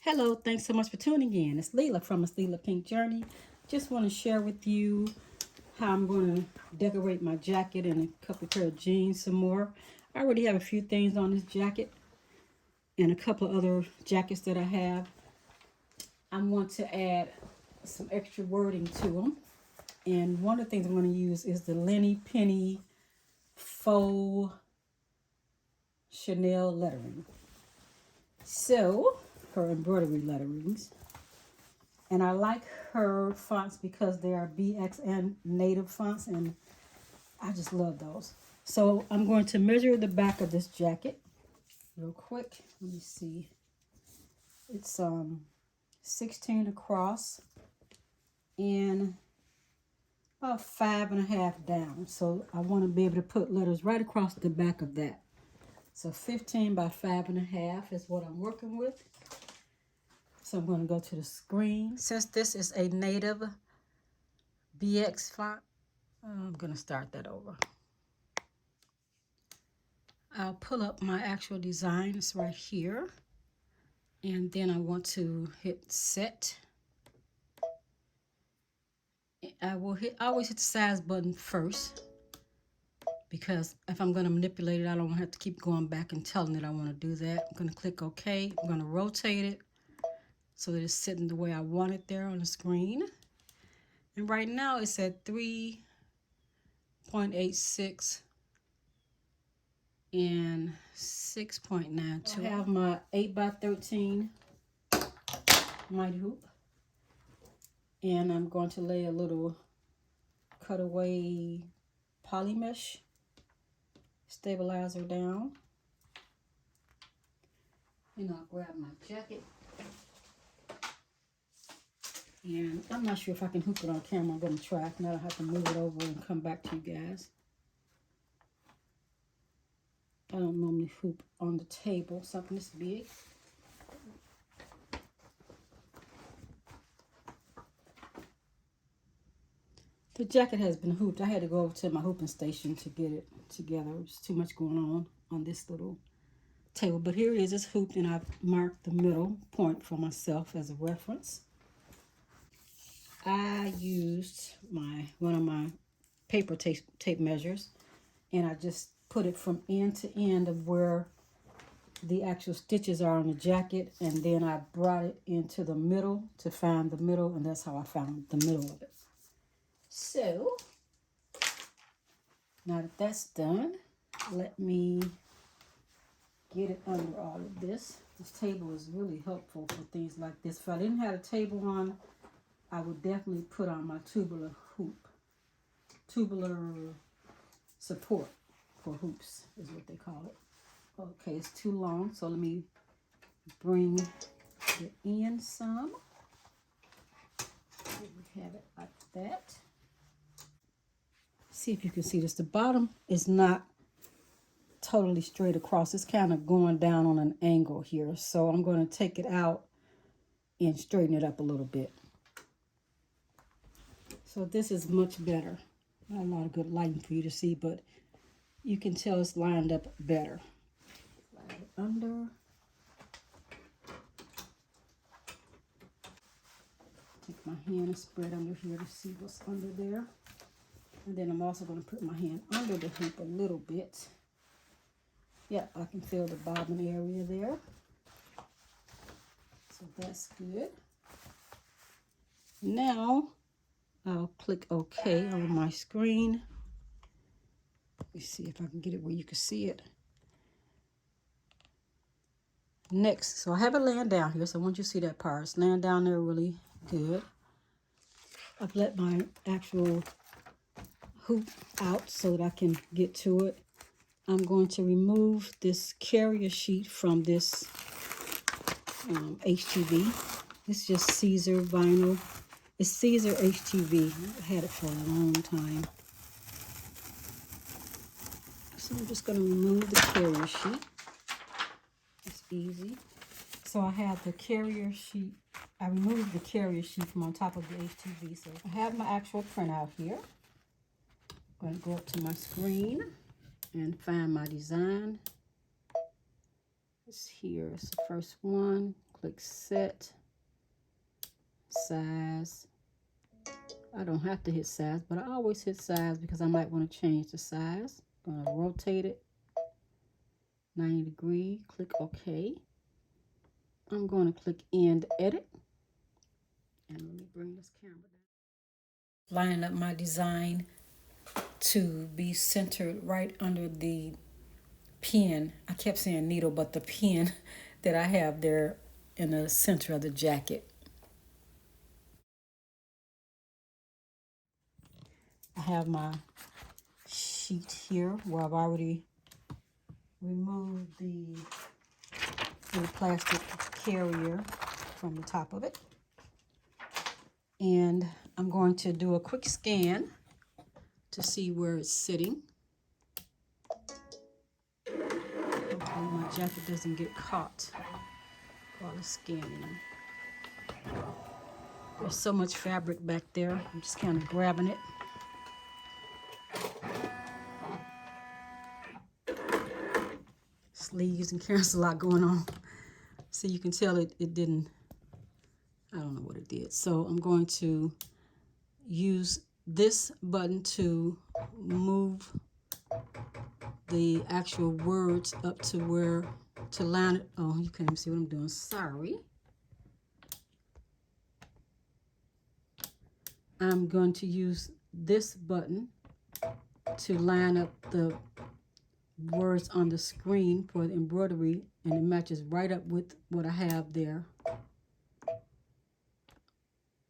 Hello, thanks so much for tuning in. It's Lela from MzLelaPinkJourney. Just want to share with you how I'm going to decorate my jacket and a couple pair of jeans some more. I already have a few things on this jacket and a couple of other jackets that I have. I want to add some extra wording to them. And one of the things I'm going to use is the Lenny Penny Faux Chenille lettering. So, her embroidery letterings. And I like her fonts because they are BX and native fonts, and I just love those. So I'm going to measure the back of this jacket real quick. Let me see. It's 16 across and about 5.5 down. So I want to be able to put letters right across the back of that. So 15 by 5.5 is what I'm working with. So I'm going to go to the screen. Since this is a native BX font, I'm going to start that over. I'll pull up my actual design. It's right here. And then I want to hit set. I always hit the size button first, because if I'm going to manipulate it, I don't have to keep going back and telling it I want to do that. I'm going to click OK. I'm going to rotate it so that it's sitting the way I want it there on the screen. And right now it's at 3.86 and 6.92. I have my 8x13 mighty hoop. And I'm going to lay a little cutaway poly mesh stabilizer down. And I'll grab my jacket. And I'm not sure if I can hoop it on camera. I'm going to try. If not, I'll have to move it over and come back to you guys. I don't normally hoop on the table, something this big. The jacket has been hooped. I had to go over to my hooping station to get it together. There's too much going on this little table. But here it is. It's hooped, and I've marked the middle point for myself as a reference. I used one of my paper tape measures, and I just put it from end to end of where the actual stitches are on the jacket, and then I brought it into the middle to find the middle, and that's how I found the middle of it. So now that that's done, let me get it under all of this. This table is really helpful for things like this. If I didn't have a table on, I would definitely put on my tubular support for hoops is what they call it. Okay, it's too long, so let me bring it in some. Here we have it like that. See if you can see this. The bottom is not totally straight across. It's kind of going down on an angle here. So I'm going to take it out and straighten it up a little bit. So this is much better. Not a lot of good lighting for you to see, but you can tell it's lined up better. Slide it under. Take my hand and spread under here to see what's under there. And then I'm also going to put my hand under the hoop a little bit. Yeah, I can feel the bobbin area there. So that's good. Now I'll click OK on my screen. Let me see if I can get it where you can see it. Next, so I have it laying down here, so I want you to see that part. It's laying down there really good. I've let my actual hoop out so that I can get to it. I'm going to remove this carrier sheet from this HTV. It's just Siser vinyl. It's Siser HTV. I've had it for a long time. So I'm just going to remove the carrier sheet. It's easy. So I have the carrier sheet. I removed the carrier sheet from on top of the HTV. So I have my actual printout here. I'm going to go up to my screen and find my design. It's here. It's the first one. click set, size. I don't have to hit size, but I always hit size because I might want to change the size. I'm going to rotate it 90 degree, click OK. I'm going to click end edit. And let me bring this camera down. Lining up my design to be centered right under the pin. I kept saying needle, but the pin that I have there in the center of the jacket. I have my sheet here where I've already removed the plastic carrier from the top of it. And I'm going to do a quick scan to see where it's sitting. Hopefully my jacket doesn't get caught while it's scanning. There's so much fabric back there. I'm just kind of grabbing it. Sleeves and there's a lot going on. So you can tell it didn't, I don't know what it did. So I'm going to use this button to move the actual words up to where to line it. Oh, you can't even see what I'm doing. Sorry. I'm going to use this button to line up the words on the screen for the embroidery, and it matches right up with what I have there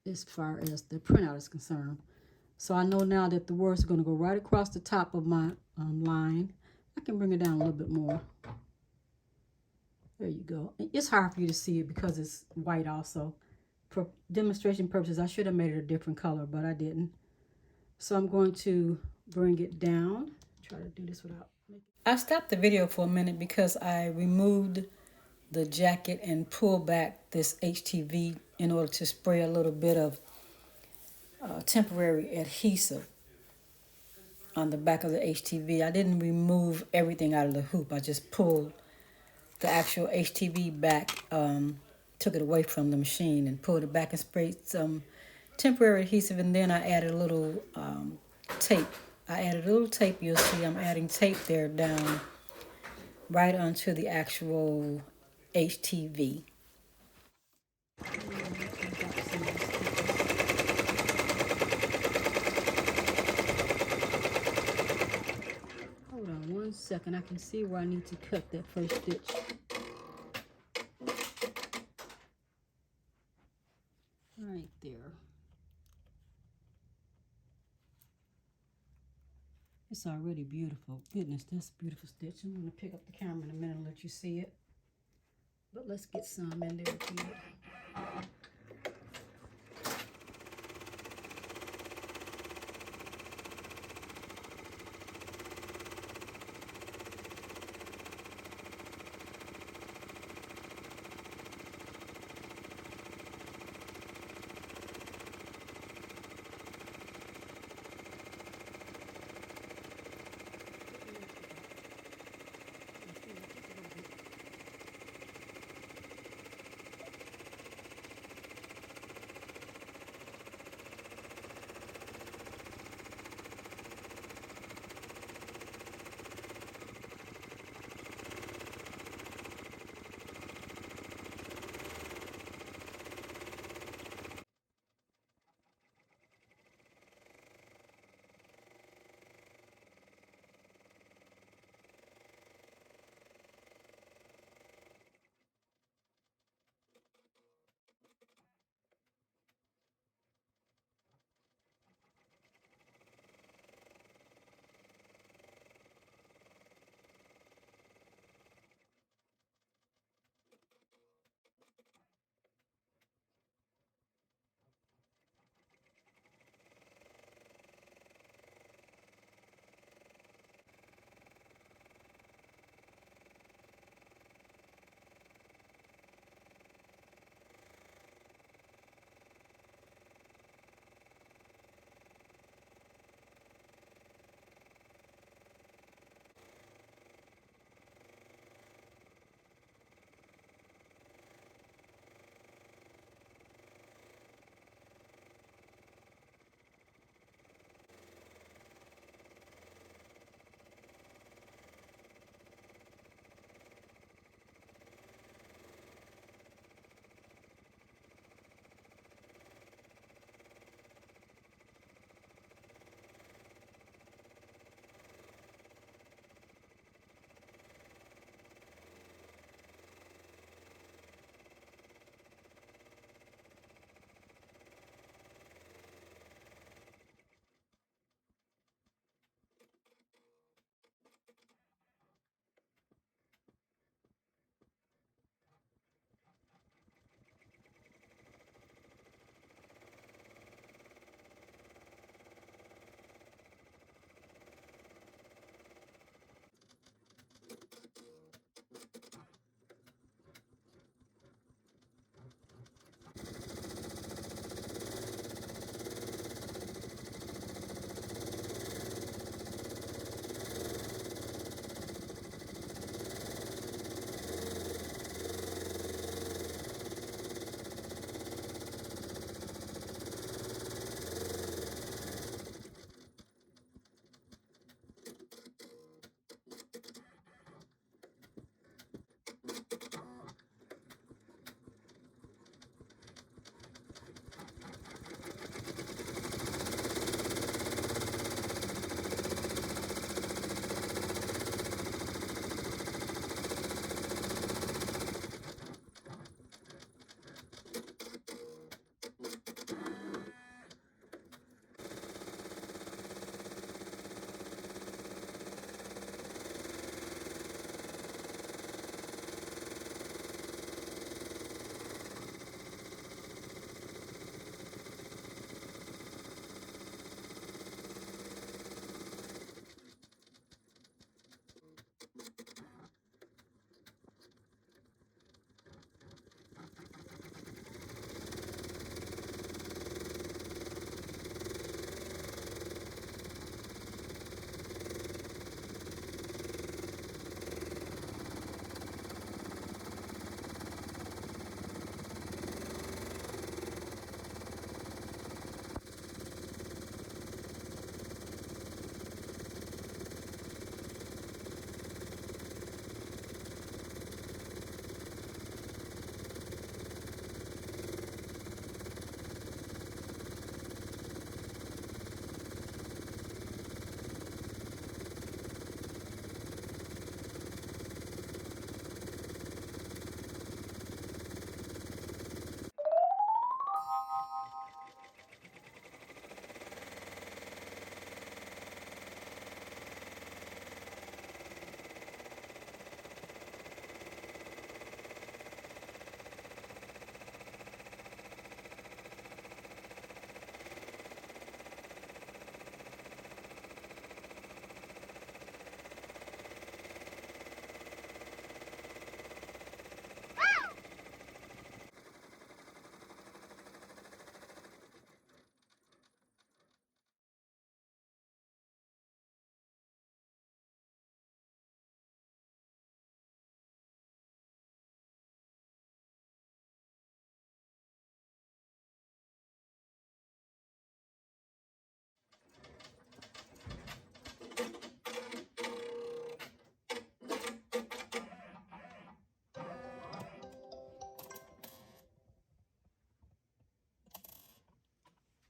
as far as the printout is concerned. So I know now that the words are going to go right across the top of my line. I can bring it down a little bit more. There you go. It's hard for you to see it because it's white also. For demonstration purposes, I should have made it a different color, but I didn't. So I'm going to bring it down. Try to do this without making... I stopped the video for a minute because I removed the jacket and pulled back this HTV in order to spray a little bit of temporary adhesive on the back of the HTV. I didn't remove everything out of the hoop. I just pulled the actual HTV back, took it away from the machine and pulled it back and sprayed some temporary adhesive, and then I added a little tape. I added a little tape. You'll see I'm adding tape there down right onto the actual HTV. Hold on 1 second. I can see where I need to cut that first stitch. Right there. It's already beautiful. Goodness, that's a beautiful stitch. I'm going to pick up the camera in a minute and let you see it. But let's get some in there with you.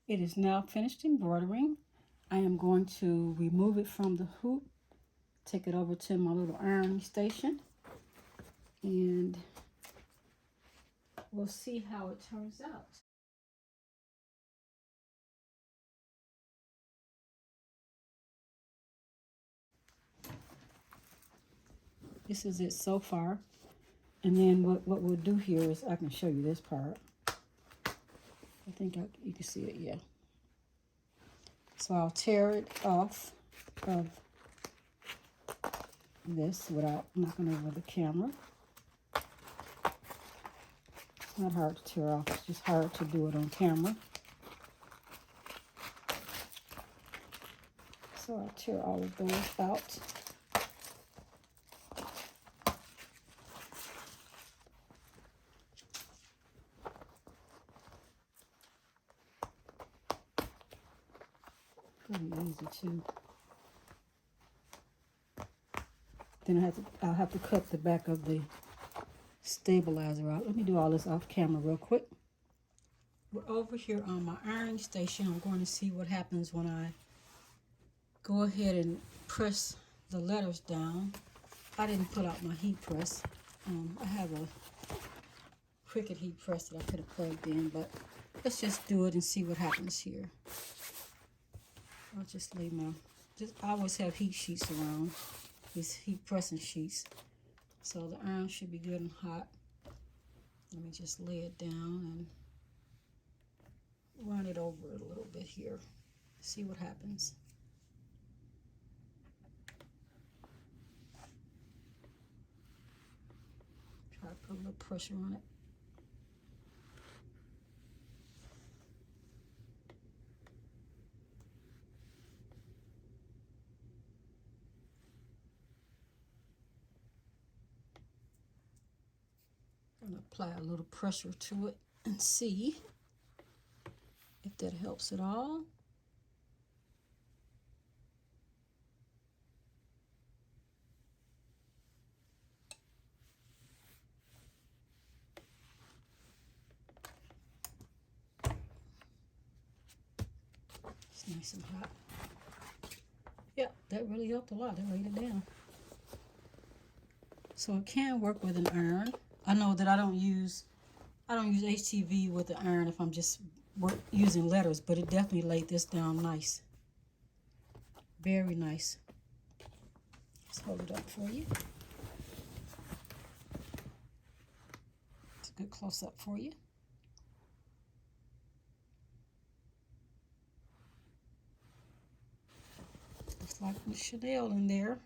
It is now finished embroidering. I am going to remove it from the hoop, take it over to my little ironing station, and we'll see how it turns out. This is it so far. And then what we'll do here is, I can show you this part. I think you can see it, yeah. So I'll tear it off of this without knocking over the camera. It's not hard to tear off, it's just hard to do it on camera. So I'll tear all of those out. Pretty easy too. Then I'll have to cut the back of the stabilizer out. Let me do all this off camera real quick. We're over here on my ironing station. I'm going to see what happens when I go ahead and press the letters down. I didn't put out my heat press. I have a Cricut heat press that I could have plugged in, but let's just do it and see what happens here. I'll just leave I always have heat sheets around, these heat pressing sheets. So the iron should be good and hot. Let me just lay it down and run it over it a little bit here. See what happens. Try to put a little pressure on it. I'm going to apply a little pressure to it and see if that helps at all. It's nice and hot. Yeah, that really helped a lot. I laid it down. So it can work with an iron. I know that I don't use HTV with the iron if I'm just using letters, but it definitely laid this down nice. Very nice. Let's hold it up for you. It's a good close up for you. Looks like Miss Chanel in there.